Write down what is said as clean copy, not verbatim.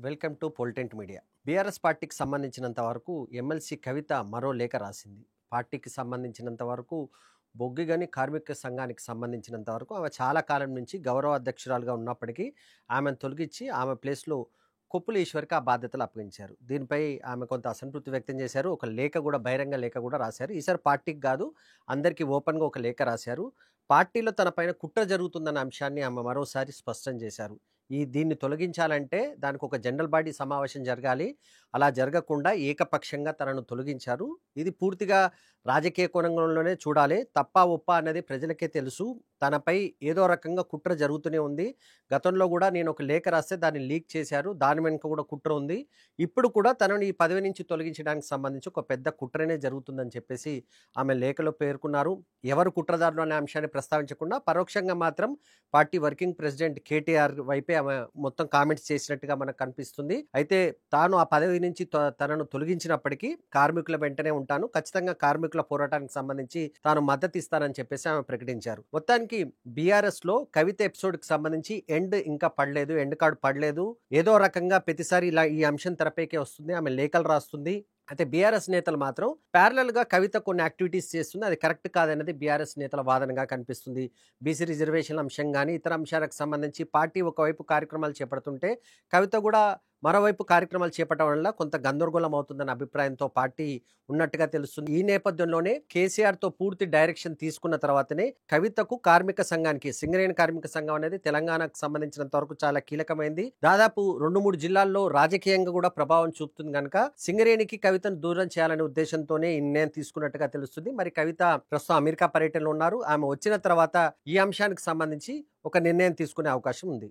Welcome to Politent media. BRS పార్టీకి సంబంధించినంత వరకు ఎమ్మెల్సీ కవిత మరో లేఖ రాసింది. పార్టీకి సంబంధించినంత వరకు బొగ్గిగని కార్మిక సంఘానికి సంబంధించినంత వరకు ఆమె చాలా కాలం నుంచి గౌరవ అధ్యక్షురాలుగా ఉన్నప్పటికీ ఆమెను తొలగించి ఆమె ప్లేస్లో కొప్పుల ఈశ్వర్కి ఆ బాధ్యతలు అప్పగించారు. దీనిపై ఆమె కొంత అసంతృప్తి వ్యక్తం చేశారు. ఒక లేఖ కూడా, బహిరంగ లేఖ కూడా రాశారు. ఈసారి పార్టీకి కాదు, అందరికీ ఓపెన్గా ఒక లేఖ రాశారు. పార్టీలో తన పైన కుట్ర జరుగుతుందన్న అంశాన్ని ఆమె మరోసారి స్పష్టం చేశారు. దీన్ని తొలగించాలంటే దానికి ఒక జనరల్ బాడీ సమావేశం జరగాలి. అలా జరగకుండా ఏకపక్షంగా తనను తొలగించారు. ఇది పూర్తిగా రాజకీయ కోణంలోనే చూడాలి. తప్పా ఒప్పా అన్నది ప్రజలకే తెలుసు. తనపై ఏదో రకంగా కుట్ర జరుగుతూనే ఉంది. గతంలో కూడా నేను ఒక లేఖ రాస్తే దాన్ని లీక్ చేశారు. దాని వెనుక కూడా కుట్ర ఉంది. ఇప్పుడు కూడా తనను ఈ పదవి నుంచి తొలగించడానికి సంబంధించి ఒక పెద్ద కుట్రనే జరుగుతుందని చెప్పేసి ఆమె లేఖలో పేర్కొన్నారు. ఎవరు కుట్రదారులు అనే అంశాన్ని ప్రస్తావించకుండా పరోక్షంగా మాత్రం పార్టీ వర్కింగ్ ప్రెసిడెంట్ కేటీఆర్ వైపే ఆమె మొత్తం కామెంట్స్ చేసినట్టుగా మనకు కనిపిస్తుంది. అయితే తాను ఆ పదవి నుంచి తనను తొలగించినప్పటికీ కార్మికుల వెంటనే ఉంటాను, ఖచ్చితంగా కార్మికుల పోరాటానికి సంబంధించి తాను మద్దతు ఇస్తానని చెప్పేసి ఆమె ప్రకటించారు. మొత్తానికి బీఆర్ఎస్ లో కవిత ఎపిసోడ్ కి సంబంధించి ఎండ్ ఇంకా పడలేదు, ఎండ్ కార్డు పడలేదు. ఏదో రకంగా ప్రతిసారి ఇలా ఈ అంశం తెరపైకే వస్తుంది, ఆమె లేఖలు రాస్తుంది. అయితే బీఆర్ఎస్ నేతలు మాత్రం ప్యారలల్ గా కవిత కొన్ని యాక్టివిటీస్ చేస్తుంది, అది కరెక్ట్ కాదనేది బీఆర్ఎస్ నేతల వాదనగా కనిపిస్తుంది. బీసీ రిజర్వేషన్ల అంశం కానీ ఇతర అంశాలకు సంబంధించి పార్టీ ఒకవైపు కార్యక్రమాలు చేపడుతుంటే కవిత కూడా మరోవైపు కార్యక్రమాలు చేపట్టడం వల్ల కొంత గందరగోళం అవుతుందన్న అభిప్రాయంతో పార్టీ ఉన్నట్టుగా తెలుస్తుంది. ఈ నేపథ్యంలోనే కేసీఆర్ తో పూర్తి డైరెక్షన్ తీసుకున్న తర్వాతనే కవితకు కార్మిక సంఘానికి, సింగరేణి కార్మిక సంఘం అనేది తెలంగాణకు సంబంధించినంత వరకు చాలా కీలకమైంది. దాదాపు 2-3 జిల్లాల్లో రాజకీయంగా కూడా ప్రభావం చూపుతుంది కనుక సింగరేణికి కవితను దూరం చేయాలనే ఉద్దేశంతోనే ఈ నిర్ణయం తీసుకున్నట్టుగా తెలుస్తుంది. మరి కవిత ప్రస్తుతం అమెరికా పర్యటనలో ఉన్నారు. ఆమె వచ్చిన తర్వాత ఈ అంశానికి సంబంధించి ఒక నిర్ణయం తీసుకునే అవకాశం ఉంది.